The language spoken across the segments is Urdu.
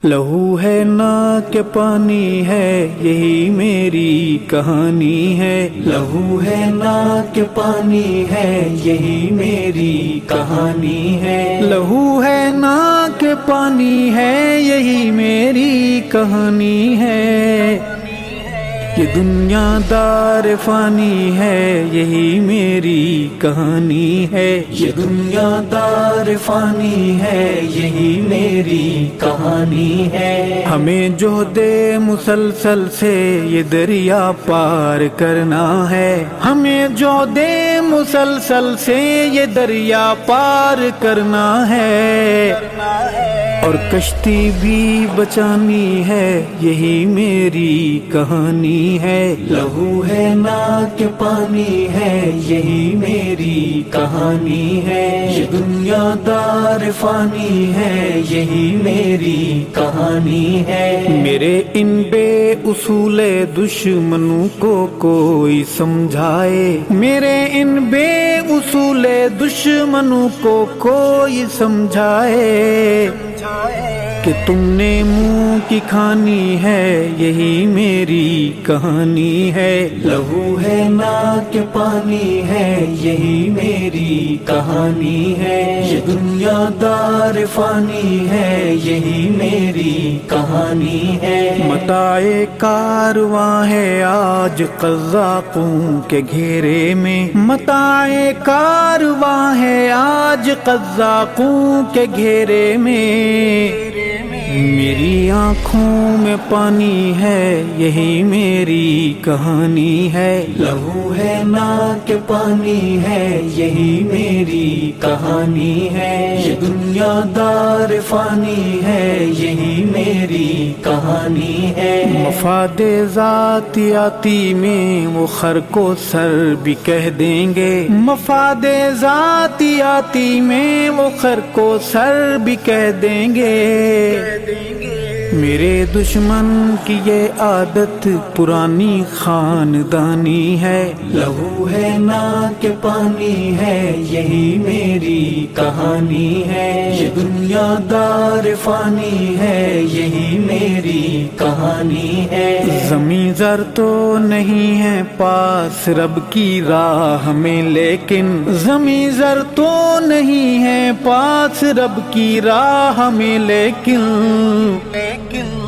لہو ہے نا کہ پانی ہے یہی میری کہانی ہے، لہو ہے نا کہ پانی ہے یہی میری کہانی ہے، لہو ہے نا کہ پانی ہے یہی میری کہانی ہے، یہ دنیا دار فانی ہے یہی میری کہانی ہے، یہ دنیا دار فانی ہے یہی میری کہانی ہے، ہمیں جو دے مسلسل سے یہ دریا پار کرنا ہے، ہمیں جو دے مسلسل سے یہ دریا پار کرنا ہے، اور کشتی بھی بچانی ہے یہی میری کہانی ہے، لہو ہے نا کہ پانی ہے یہی میری کہانی ہے، یہ دنیا دار فانی ہے یہی میری کہانی ہے، میرے ان بے اصول دشمنوں کو کوئی سمجھائے، میرے ان بے اصول دشمنوں کو کوئی سمجھائے کہ تم نے منہ کی کھانی ہے یہی میری کہانی ہے، لہو ہے نا کہ پانی ہے یہی میری کہانی ہے، یہ دنیا دار فانی ہے یہی میری کہانی ہے، متاع کارواں ہے آج قزاقوں کے گھیرے میں، متاع کارواں ہے آج قزاقوں کے گھیرے میں، میری آنکھوں میں پانی ہے یہی میری کہانی ہے، لہو ہے نا کہ پانی ہے یہی میری کہانی ہے، یہ دنیا دار فانی ہے یہی میری کہانی ہے، مفاد ذاتیاتی میں وہ خر کو سر بھی کہہ دیں گے، مفاد ذاتیاتی میں وہ خر کو سر بھی کہہ دیں گے، میرے دشمن کی یہ عادت پرانی خاندانی ہے، لہو ہے نا کہ پانی ہے یہی میری کہانی ہے، یہ دنیا دار فانی ہے یہی میری کہانی ہے، زمیں زر تو نہیں ہے پاس رب کی راہ میں، لیکن زمیں زر تو نہیں ہے پاس رب کی راہ میں، لیکن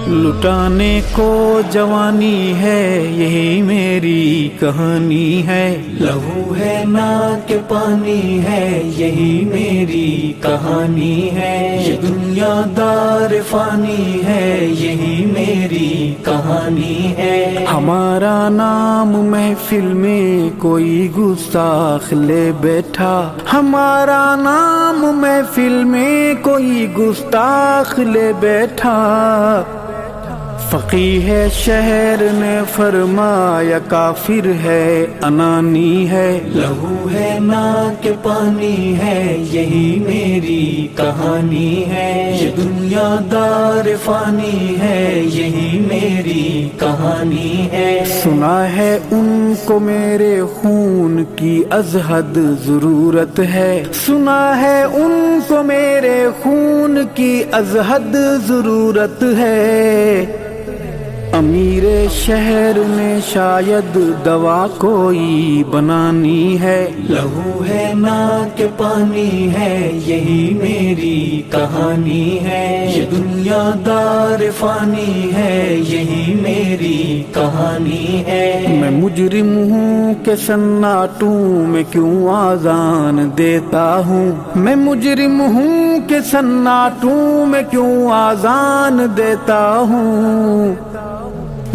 لٹانے کو جوانی ہے یہی میری کہانی ہے، لہو ہے نا کہ پانی ہے یہی میری کہانی ہے، یہ دنیا دار فانی ہے یہی میری کہانی ہے، ہمارا نام محفل میں کوئی گستاخ لے بیٹھا، ہمارا نام محفل میں کوئی گستاخ لے بیٹھا، فقیہ شہر نے فرمایا کافر ہے انانی ہے، لہو ہے نا کہ پانی ہے یہی میری کہانی ہے، یہ دنیا دار فانی ہے یہی میری کہانی ہے، سنا ہے ان کو میرے خون کی از حد ضرورت ہے، سنا ہے ان کو میرے خون کی از حد ضرورت ہے، امیر شہر نے شاید دوا کوئی بنانی ہے، لہو ہے نا کہ پانی ہے یہی میری کہانی ہے، یہ دنیا دار فانی ہے یہی میری کہانی ہے، میں مجرم ہوں کہ سناٹوں میں کیوں آذان دیتا ہوں، میں مجرم ہوں کہ سناٹوں میں کیوں آذان دیتا ہوں،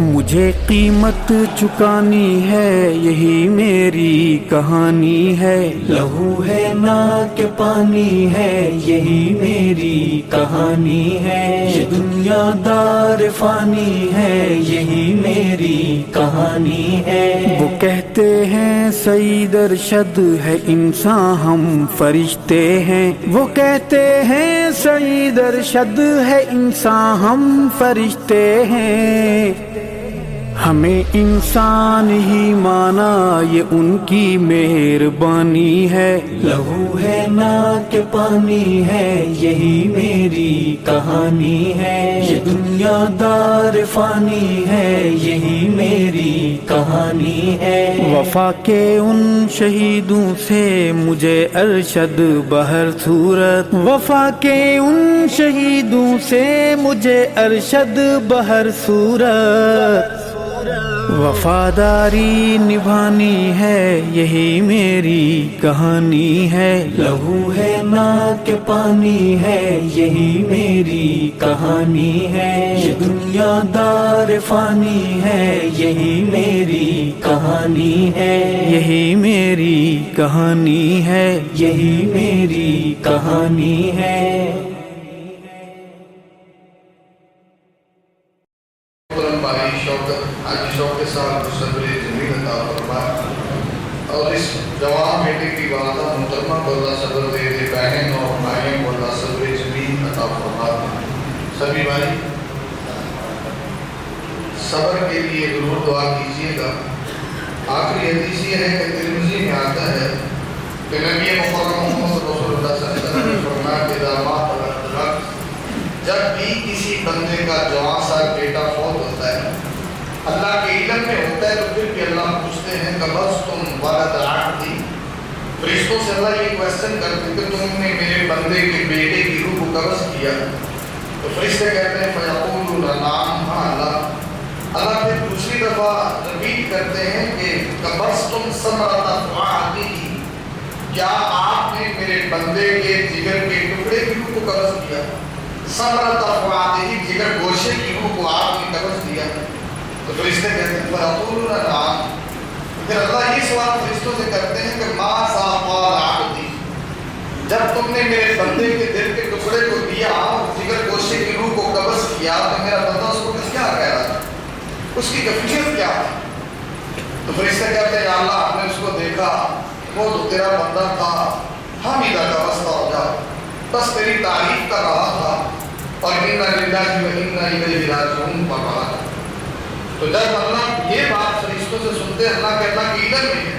مجھے قیمت چکانی ہے یہی میری کہانی ہے، لہو ہے نا کہ پانی ہے یہی میری کہانی ہے، یہ دنیا دار فانی ہے یہی میری کہانی ہے، وہ کہتے ہیں سعید ارشد ہے انسان ہم فرشتے ہیں، وہ کہتے ہیں سعید ارشد ہے انسان ہم فرشتے ہیں، ہمیں انسان ہی مانا یہ ان کی مہربانی ہے، لہو ہے نا کہ پانی ہے یہی میری کہانی ہے، یہ دنیا دار فانی ہے یہی میری کہانی ہے، وفا کے ان شہیدوں سے مجھے ارشد بہر صورت، وفا کے ان شہیدوں سے مجھے ارشد بہر صورت، وفاداری نبھانی ہے یہی میری کہانی ہے، لہو ہے نا کہ پانی ہے یہی میری کہانی ہے، یہ دنیا دار فانی ہے یہی میری کہانی ہے، یہی میری کہانی ہے، یہی میری کہانی ہے۔ شوق صاحب کو صبر جمیل عطا فرمائے، اور اس جوان بیٹے کی والدہ محترمہ کو اللہ صبر دے دے، بہن اور بھائیوں کو اللہ صبر جمیل عطا فرمائے۔ سبھی بھائی صبر کے لیے ضرور دعا کیجیے گا۔ آخری حدیث یہ ہے کہ ترمذی میں آتا ہے کہ نبی مکرم محمد رسول اللہ صلی اللہ علیہ وسلم نے فرمایا کہ اذا مات الرجل، جب بھی کسی بندے کا جوان سا بیٹا فوت ہوتا ہے، اللہ کے علم میں ہوتا ہے تو پھر بھی اللہ پوچھتے ہیں قبضتم ولد عبدی، فرشتوں سے اللہ یہ کویسچن کرتے کہ تم نے میرے بندے کے بیٹے کی روح کو قبض کیا، تو فرشتے کہتے ہیں فیقولون نعم، ہاں اللہ۔ اللہ پھر دوسری دفعہ رپیٹ کرتے ہیں کہ قبضتم ثمرۃ فؤادہ، کیا آپ نے میرے بندے کے جگر کے ٹکڑے کی روح کو قبض کیا؟ ثمرۃ فؤادہ، جگر گوشے کی روح کو آپ نے قبض کیا؟ تو فرشتے کہتے ہیں فَيَقُولُونَ نَعَمْ۔ پھر اللہ یہ سوال فرشتوں سے کرتے ہیں کہ مَاذَا قَالَ عَبْدِي، جب تم نے میرے بندے کے دل کے ٹکڑے کو دیا اور جگر گوشے کی روح کو قبض کیا تو میرا بندہ اس کو کیا کہہ رہا تھا، اس کی کیفیت کیا تھی؟ تو فرشتے کہتے ہیں یا اللہ ہم نے اس کو دیکھا، وہ تو تیرا بندہ تھا، حمیدہ کا واسطہ ہو جا، بس تیری تعریف کر رہا تھا اور اِنَّا لِلَّهِ وَإِنَّا إِلَيْهِ رَاجِعُونَ پڑھ رہا تھا۔ تو جب اللہ یہ بات فرشتوں سے سنتے ہیں، اللہ کے علم میں ہے،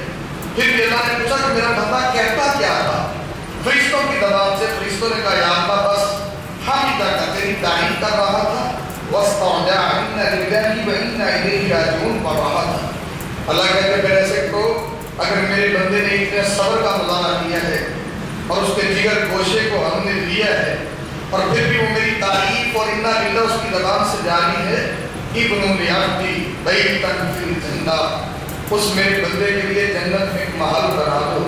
پھر بھی اللہ نے پوچھا کہ میرا بندہ کہتا کیا تھا؟ فرشتوں کی زبان سے فرشتوں نے کہا یا اللہ بس حمیدہ کا تیری تعریف کر رہا تھا، وَاسْتَوْجَعَ إِنَّا لِلَّهِ وَإِنَّا إِلَيْهِ رَاجِعُونَ پڑھ رہا تھا۔ اللہ کہتے ہیں پھر ایسے کو اگر میرے بندے نے اتنے صبر کا مظاہرہ کیا ہے اور اس کے جگر گوشے کو ہم نے لیا ہے اور پھر بھی وہ میری تعریف اور اِنَّا لِلَّهِ اس کی زبان سے جاری ہے، ابن لیعبدی بیتن فی الجنہ، اس میرے بندے کے لیے جنت میں ایک محل بنا دو،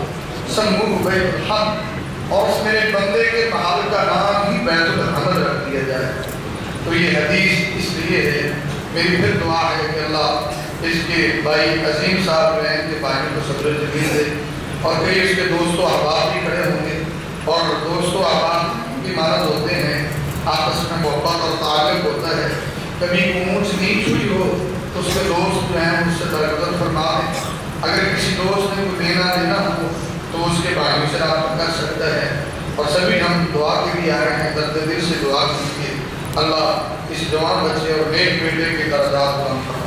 سموہ بیت الحمد، اور اس میرے بندے کے محل کا نام ہی بیت الحمد رکھ دیا جائے۔ تو یہ حدیث اس لیے ہے، میری پھر دعا ہے کہ اللہ اس کے بھائی عظیم صاحب رہے ان کے بھائی کو صبر جمیل دے، اور کئی اس کے دوست و احباب بھی کھڑے ہوں گے، اور دوست و احباب کی مانند ہوتے ہیں، آپس میں محبت اور تعلق ہوتا ہے، کبھی اونچ نیچ ہوئی ہو تو اس کے دوست جو ہیں اس سے درگزر فرما دیں، اگر کسی دوست نے کوئی دینا ہو تو اس کے بھائیوں سے رابطہ کر سکتا ہے، اور سبھی ہم دعا کے لیے آئے ہیں، درد دل سے دعا کیجیے اللہ اس جوان بچے اور نیک بیٹے کے درجات کو ہم فرما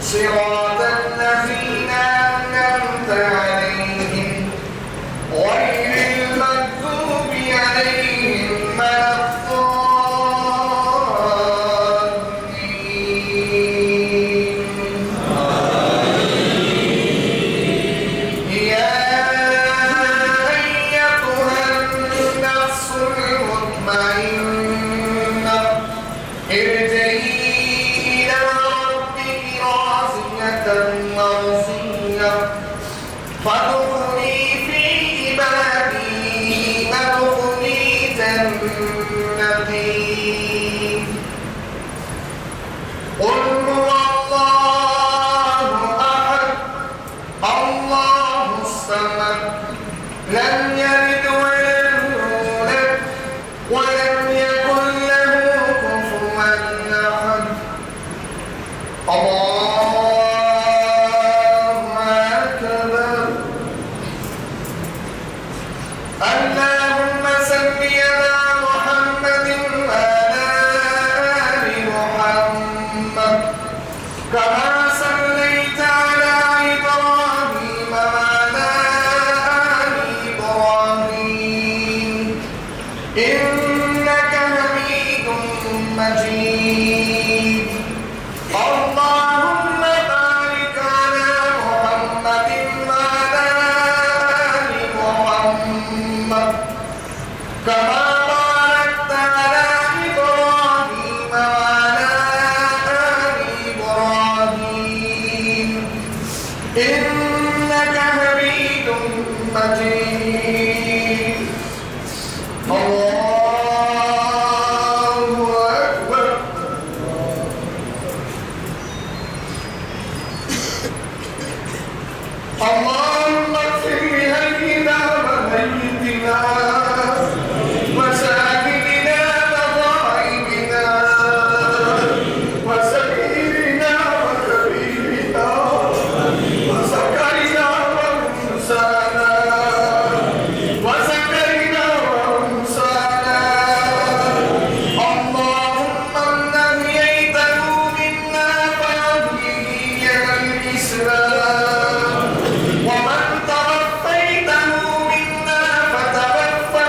صراط الذين أنعمت عليهم غير وصيا فادخلي في عبادي ادخلي جنتي قل هو الله احد الله الصمد لم يلد ولم يولد ولم يكن له كفوا احد الله اكبر اللهم صل على محمد وعلى ال محمد كما صليت على ابراهيم وعلى ال ابراهيم انك حميد مجيد اللهم بارك على محمد وعلى ال محمد كما باركت على ابراهيم وعلى ال ابراهيم انك حميد مجيد الله اكبر اللهم اغفر لهينا وميتنا وشاهدنا وغائبنا وصغيرنا وكبيرنا وذكرنا وانثانا وذكرنا وانثانا اللهم من احييته منا فاحيه على الاسلام ومن توفيته منا فتوفه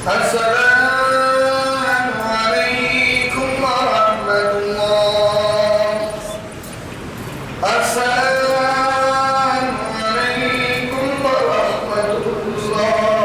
السلام عليكم ورحمة الله. السلام عليكم ورحمة الله.